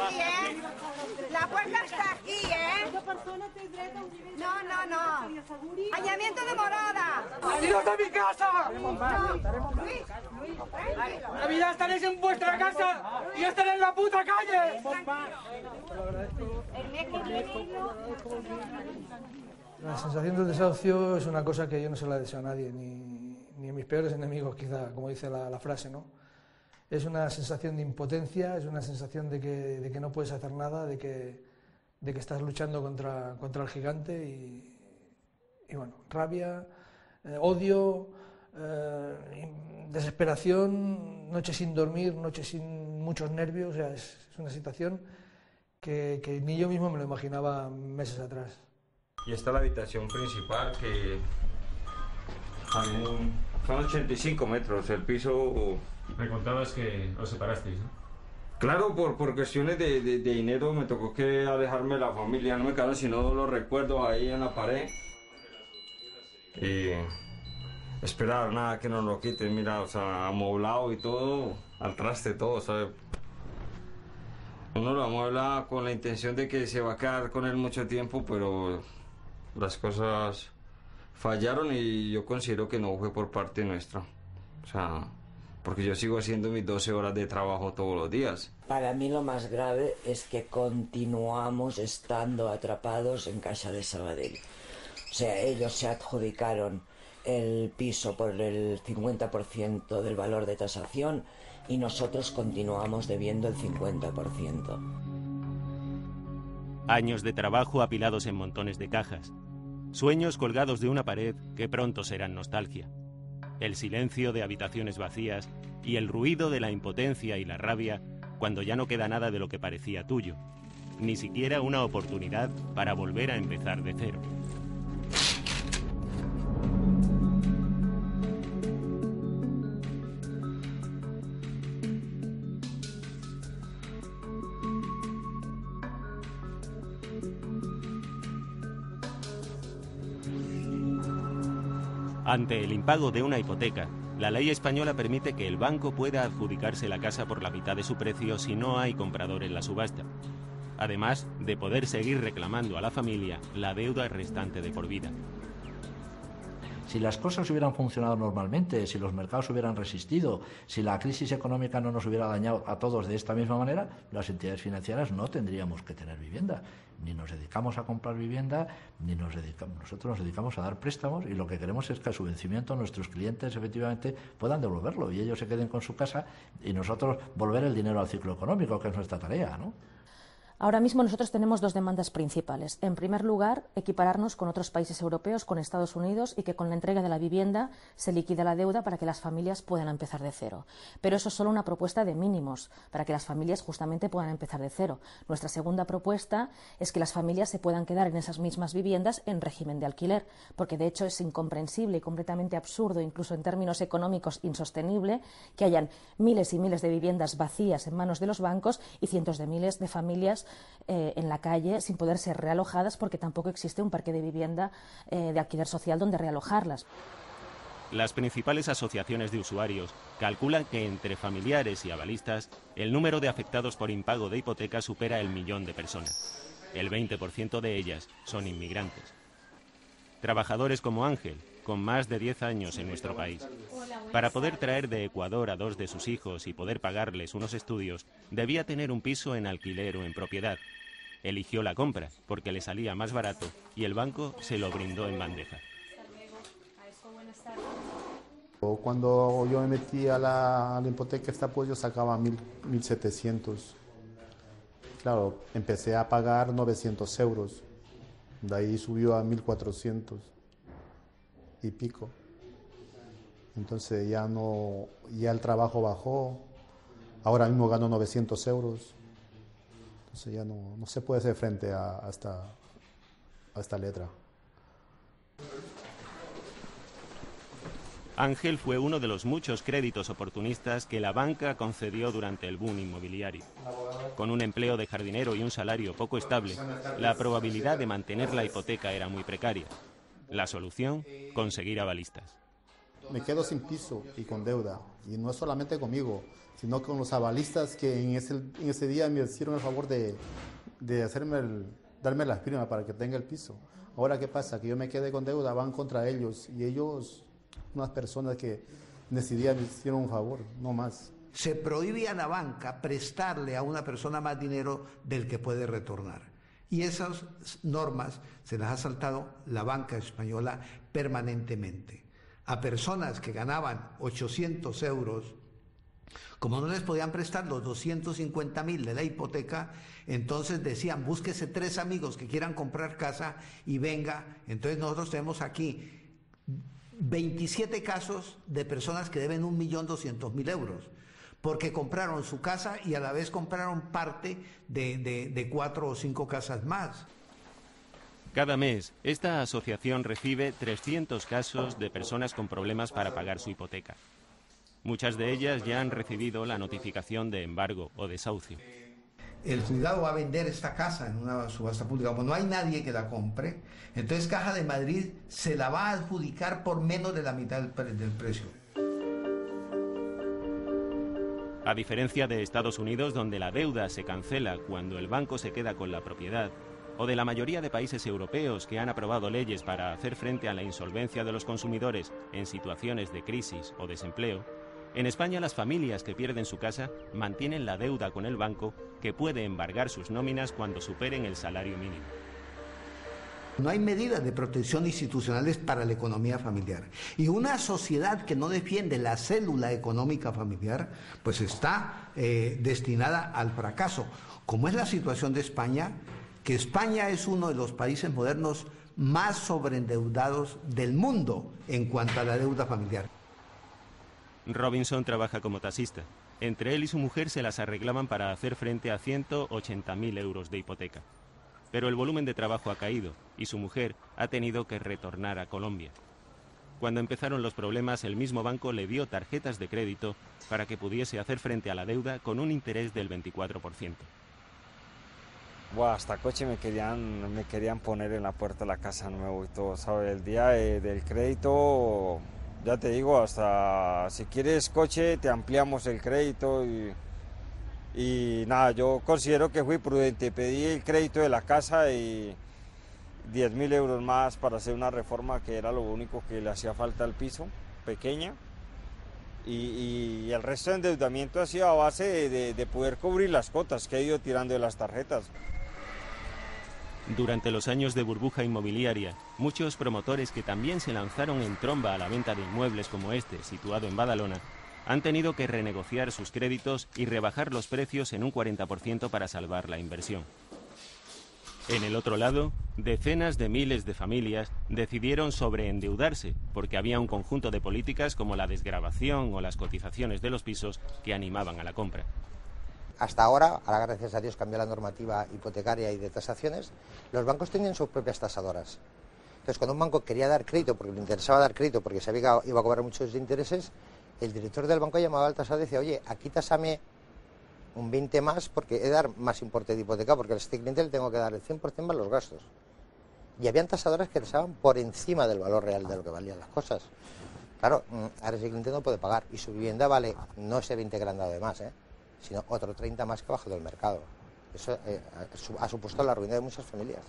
aquí, ¿eh? La puerta está aquí, ¿eh? No. Añamiento de morada. ¡Iros de mi casa! ¡Navidad estaréis en vuestra casa y estaré en la puta calle! La sensación del desahucio es una cosa que yo no se la deseo a nadie, ni a mis peores enemigos, quizá, como dice la frase, ¿no? Es una sensación de impotencia, es una sensación de que no puedes hacer nada, de que estás luchando contra el gigante y bueno, rabia, odio, desesperación, noches sin dormir, noches sin muchos nervios, o sea, es una situación que ni yo mismo me lo imaginaba meses atrás. Y esta es la habitación principal, que también son 85 metros, el piso... Me contabas que os separasteis, ¿no? Claro, por cuestiones de dinero me tocó que alejarme de la familia, no me quedaron sino los recuerdos ahí en la pared. Y esperar nada que nos lo quiten, mira, o sea, amoblado y todo, al traste todo, ¿sabes? Uno lo amuebla con la intención de que se va a quedar con él mucho tiempo, pero las cosas fallaron y yo considero que no fue por parte nuestra. O sea, porque yo sigo haciendo mis 12 horas de trabajo todos los días. Para mí lo más grave es que continuamos estando atrapados en Caixa de Sabadell. O sea, ellos se adjudicaron el piso por el 50% del valor de tasación y nosotros continuamos debiendo el 50%. Años de trabajo apilados en montones de cajas. Sueños colgados de una pared que pronto serán nostalgia. El silencio de habitaciones vacías y el ruido de la impotencia y la rabia cuando ya no queda nada de lo que parecía tuyo. Ni siquiera una oportunidad para volver a empezar de cero. Ante el impago de una hipoteca, la ley española permite que el banco pueda adjudicarse la casa por la mitad de su precio si no hay comprador en la subasta, además de poder seguir reclamando a la familia la deuda restante de por vida. Si las cosas hubieran funcionado normalmente, si los mercados hubieran resistido, si la crisis económica no nos hubiera dañado a todos de esta misma manera, las entidades financieras no tendríamos que tener vivienda. Ni nos dedicamos a comprar vivienda, nosotros nos dedicamos a dar préstamos y lo que queremos es que a su vencimiento nuestros clientes efectivamente puedan devolverlo y ellos se queden con su casa y nosotros volver el dinero al ciclo económico, que es nuestra tarea, ¿no? Ahora mismo nosotros tenemos dos demandas principales. En primer lugar, equipararnos con otros países europeos, con Estados Unidos, y que con la entrega de la vivienda se liquide la deuda para que las familias puedan empezar de cero. Pero eso es solo una propuesta de mínimos, para que las familias justamente puedan empezar de cero. Nuestra segunda propuesta es que las familias se puedan quedar en esas mismas viviendas en régimen de alquiler, porque de hecho es incomprensible y completamente absurdo, incluso en términos económicos insostenible, que hayan miles y miles de viviendas vacías en manos de los bancos y cientos de miles de familias en la calle sin poder ser realojadas porque tampoco existe un parque de vivienda de alquiler social donde realojarlas. Las principales asociaciones de usuarios calculan que entre familiares y avalistas el número de afectados por impago de hipoteca supera el 1.000.000 de personas. El 20% de ellas son inmigrantes. Trabajadores como Ángel, con más de 10 años en nuestro país. Para poder traer de Ecuador a 2 de sus hijos y poder pagarles unos estudios, debía tener un piso en alquiler o en propiedad. Eligió la compra porque le salía más barato y el banco se lo brindó en bandeja. Cuando yo me metí a la hipoteca esta, pues yo sacaba 1.700. Claro, empecé a pagar 900 euros. De ahí subió a 1.400 y pico. Entonces ya el trabajo bajó. Ahora mismo gano 900 euros. Entonces ya no se puede hacer frente a esta letra. Ángel fue uno de los muchos créditos oportunistas que la banca concedió durante el boom inmobiliario. Con un empleo de jardinero y un salario poco estable, la probabilidad de mantener la hipoteca era muy precaria. La solución, conseguir avalistas. me quedo sin piso y con deuda. Y no es solamente conmigo, sino con los avalistas que en ese día me hicieron el favor de darme las primas para que tenga el piso. Ahora, ¿qué pasa? Que yo me quedé con deuda, van contra ellos, y ellos, unas personas que decidían, me hicieron un favor, no más. Se prohíbe a la banca prestarle a una persona más dinero del que puede retornar. Y esas normas se las ha saltado la banca española permanentemente. A personas que ganaban 800 euros, como no les podían prestar los 250.000 de la hipoteca, entonces decían, búsquese 3 amigos que quieran comprar casa y venga. Entonces nosotros tenemos aquí 27 casos de personas que deben 1.200.000 euros, porque compraron su casa y a la vez compraron parte de 4 o 5 casas más. Cada mes, esta asociación recibe 300 casos de personas con problemas para pagar su hipoteca. Muchas de ellas ya han recibido la notificación de embargo o desahucio. El juzgado va a vender esta casa en una subasta pública. Como no hay nadie que la compre, entonces Caja de Madrid se la va a adjudicar por menos de la mitad del precio. A diferencia de Estados Unidos, donde la deuda se cancela cuando el banco se queda con la propiedad, o de la mayoría de países europeos que han aprobado leyes para hacer frente a la insolvencia de los consumidores en situaciones de crisis o desempleo, en España las familias que pierden su casa mantienen la deuda con el banco, que puede embargar sus nóminas cuando superen el salario mínimo. No hay medidas de protección institucionales para la economía familiar. Y una sociedad que no defiende la célula económica familiar, pues está destinada al fracaso. Como es la situación de España, que España es uno de los países modernos más sobreendeudados del mundo en cuanto a la deuda familiar. Robinson trabaja como taxista. Entre él y su mujer se las arreglaban para hacer frente a 180.000 euros de hipoteca. Pero el volumen de trabajo ha caído y su mujer ha tenido que retornar a Colombia. Cuando empezaron los problemas, el mismo banco le dio tarjetas de crédito para que pudiese hacer frente a la deuda con un interés del 24%. Buah, hasta coche me querían poner en la puerta de la casa nuevo y todo, ¿sabes? El día del crédito, ya te digo, hasta si quieres coche te ampliamos el crédito y nada, yo considero que fui prudente, pedí el crédito de la casa y 10.000 euros más para hacer una reforma que era lo único que le hacía falta al piso, pequeña, y el resto de endeudamiento ha sido a base de poder cubrir las cuotas que he ido tirando de las tarjetas. Durante los años de burbuja inmobiliaria, muchos promotores que también se lanzaron en tromba a la venta de inmuebles como este, situado en Badalona, han tenido que renegociar sus créditos y rebajar los precios en un 40% para salvar la inversión. En el otro lado, decenas de miles de familias decidieron sobreendeudarse porque había un conjunto de políticas como la desgravación o las cotizaciones de los pisos que animaban a la compra. Hasta ahora gracias a Dios cambió la normativa hipotecaria y de tasaciones, los bancos tenían sus propias tasadoras. Entonces, cuando un banco quería dar crédito, porque le interesaba dar crédito, porque sabía que iba a cobrar muchos intereses, el director del banco llamaba al tasador y decía, oye, aquí tásame un 20 más porque he de dar más importe de hipoteca, porque a este cliente le tengo que dar el 100% más los gastos. Y habían tasadoras que tasaban por encima del valor real de lo que valían las cosas. Claro, ahora ese cliente no puede pagar y su vivienda vale no ese 20 que le han dado de más, sino otro 30 más que ha bajado del mercado. Eso ha supuesto la ruina de muchas familias.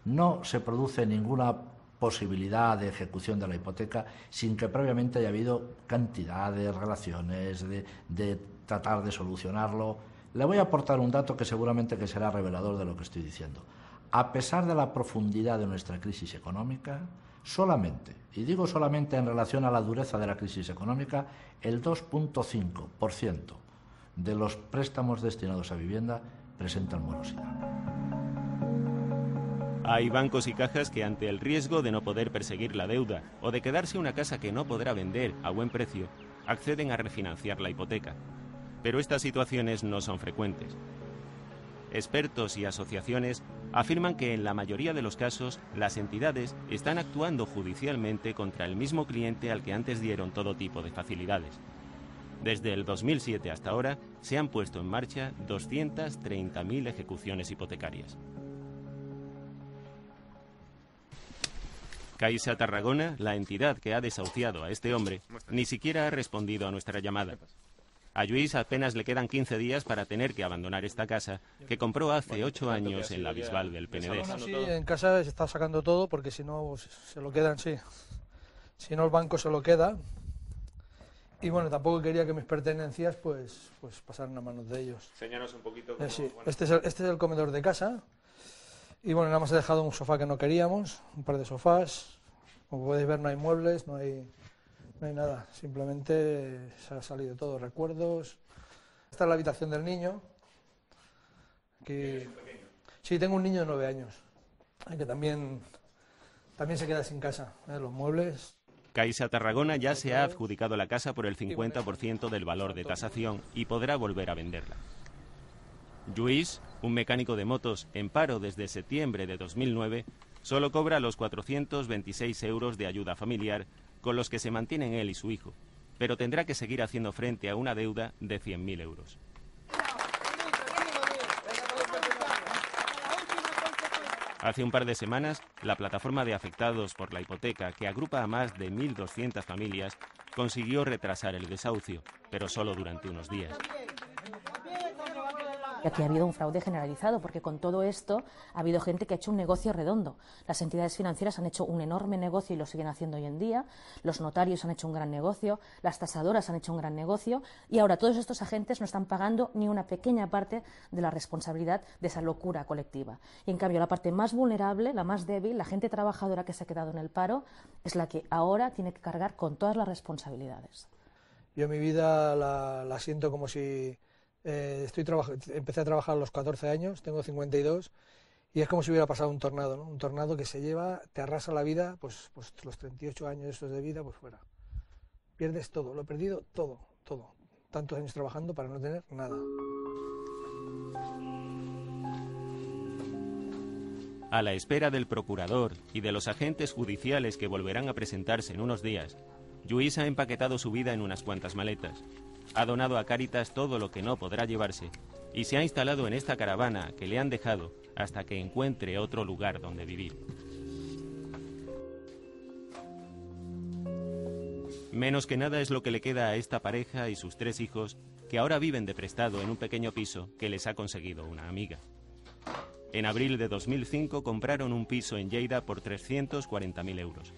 No se produce ninguna posibilidad de ejecución de la hipoteca sin que previamente haya habido cantidad de relaciones, de tratar de solucionarlo. Le voy a aportar un dato que seguramente que será revelador de lo que estoy diciendo. A pesar de la profundidad de nuestra crisis económica, solamente, y digo solamente en relación a la dureza de la crisis económica, el 2.5% de los préstamos destinados a vivienda presentan morosidad. Hay bancos y cajas que ante el riesgo de no poder perseguir la deuda o de quedarse una casa que no podrá vender a buen precio, acceden a refinanciar la hipoteca. Pero estas situaciones no son frecuentes. Expertos y asociaciones afirman que en la mayoría de los casos las entidades están actuando judicialmente contra el mismo cliente al que antes dieron todo tipo de facilidades. Desde el 2007 hasta ahora se han puesto en marcha 230.000 ejecuciones hipotecarias. Caixa Tarragona, la entidad que ha desahuciado a este hombre, ni siquiera ha respondido a nuestra llamada. A Lluís apenas le quedan 15 días para tener que abandonar esta casa que compró hace 8 años en la Bisbal del Penedès. Sí, en casa se está sacando todo porque si no se lo quedan, sí. Si no el banco se lo queda. Y bueno, tampoco quería que mis pertenencias pues pasaran a manos de ellos. Enséñanos un poquito cómo, sí. Este es el comedor de casa. Y bueno, nada más he dejado un sofá que no queríamos, un par de sofás. Como podéis ver, no hay muebles, no hay nada. Simplemente se ha salido todo, recuerdos. Esta es la habitación del niño. Aquí... Sí, tengo un niño de 9 años, que también se queda sin casa. Los muebles... Caixa Tarragona ya se ha adjudicado la casa por el 50% del valor de tasación y podrá volver a venderla. Lluís, un mecánico de motos en paro desde septiembre de 2009, solo cobra los 426 euros de ayuda familiar con los que se mantienen él y su hijo, pero tendrá que seguir haciendo frente a una deuda de 100.000 euros. Hace un par de semanas, la plataforma de afectados por la hipoteca, que agrupa a más de 1.200 familias, consiguió retrasar el desahucio, pero solo durante unos días. Aquí ha habido un fraude generalizado, porque con todo esto ha habido gente que ha hecho un negocio redondo. Las entidades financieras han hecho un enorme negocio y lo siguen haciendo hoy en día, los notarios han hecho un gran negocio, las tasadoras han hecho un gran negocio, y ahora todos estos agentes no están pagando ni una pequeña parte de la responsabilidad de esa locura colectiva. Y en cambio la parte más vulnerable, la más débil, la gente trabajadora que se ha quedado en el paro, es la que ahora tiene que cargar con todas las responsabilidades. Yo mi vida la siento como si... empecé a trabajar a los 14 años, tengo 52, y es como si hubiera pasado un tornado, ¿no? Un tornado que se lleva, te arrasa la vida, pues los 38 años estos de vida, pues fuera. Pierdes todo, lo he perdido todo. Tantos años trabajando para no tener nada. A la espera del procurador y de los agentes judiciales que volverán a presentarse en unos días, Lluís ha empaquetado su vida en unas cuantas maletas. Ha donado a Cáritas todo lo que no podrá llevarse y se ha instalado en esta caravana que le han dejado hasta que encuentre otro lugar donde vivir. Menos que nada es lo que le queda a esta pareja y sus 3 hijos, que ahora viven de prestado en un pequeño piso que les ha conseguido una amiga. En abril de 2005 compraron un piso en Lleida por 340.000 euros.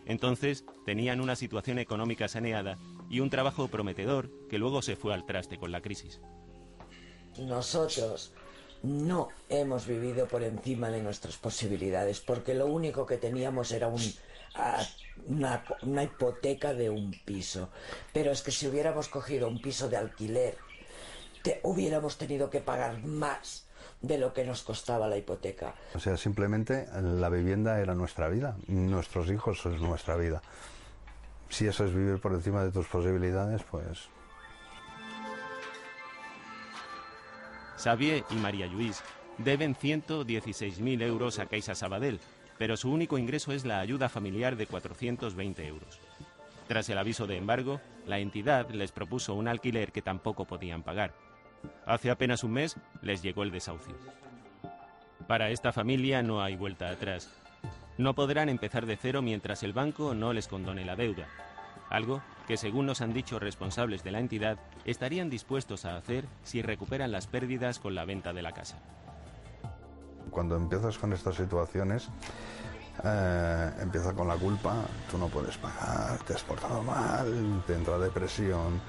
Entonces tenían una situación económica saneada y un trabajo prometedor que luego se fue al traste con la crisis. Nosotros no hemos vivido por encima de nuestras posibilidades, porque lo único que teníamos era una hipoteca de un piso. Pero es que si hubiéramos cogido un piso de alquiler, hubiéramos tenido que pagar más de lo que nos costaba la hipoteca. O sea, simplemente la vivienda era nuestra vida, nuestros hijos es nuestra vida. Si eso es vivir por encima de tus posibilidades, pues... Xavier y María Lluís deben 116.000 euros a Caixa Sabadell, pero su único ingreso es la ayuda familiar de 420 euros. Tras el aviso de embargo, la entidad les propuso un alquiler que tampoco podían pagar. Hace apenas un mes les llegó el desahucio. Para esta familia no hay vuelta atrás. No podrán empezar de cero mientras el banco no les condone la deuda. Algo que, según nos han dicho responsables de la entidad, estarían dispuestos a hacer si recuperan las pérdidas con la venta de la casa. Cuando empiezas con estas situaciones, empieza con la culpa, tú no puedes pagar, te has portado mal, te entra depresión.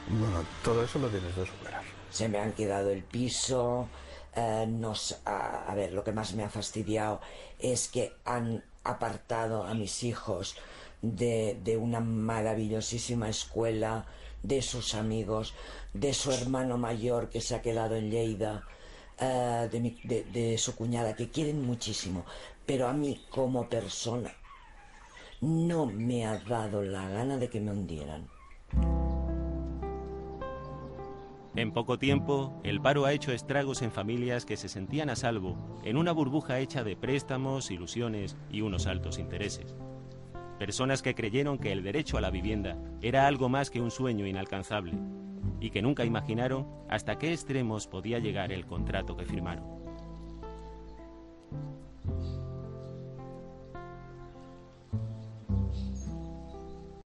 Bueno, todo eso lo tienes que superar. Se me han quedado el piso, a ver, lo que más me ha fastidiado es que han apartado a mis hijos de una maravillosísima escuela, de sus amigos, de su hermano mayor que se ha quedado en Lleida, de su cuñada, que quieren muchísimo, pero a mí como persona no me ha dado la gana de que me hundieran. En poco tiempo, el paro ha hecho estragos en familias que se sentían a salvo en una burbuja hecha de préstamos, ilusiones y unos altos intereses. Personas que creyeron que el derecho a la vivienda era algo más que un sueño inalcanzable y que nunca imaginaron hasta qué extremos podía llegar el contrato que firmaron.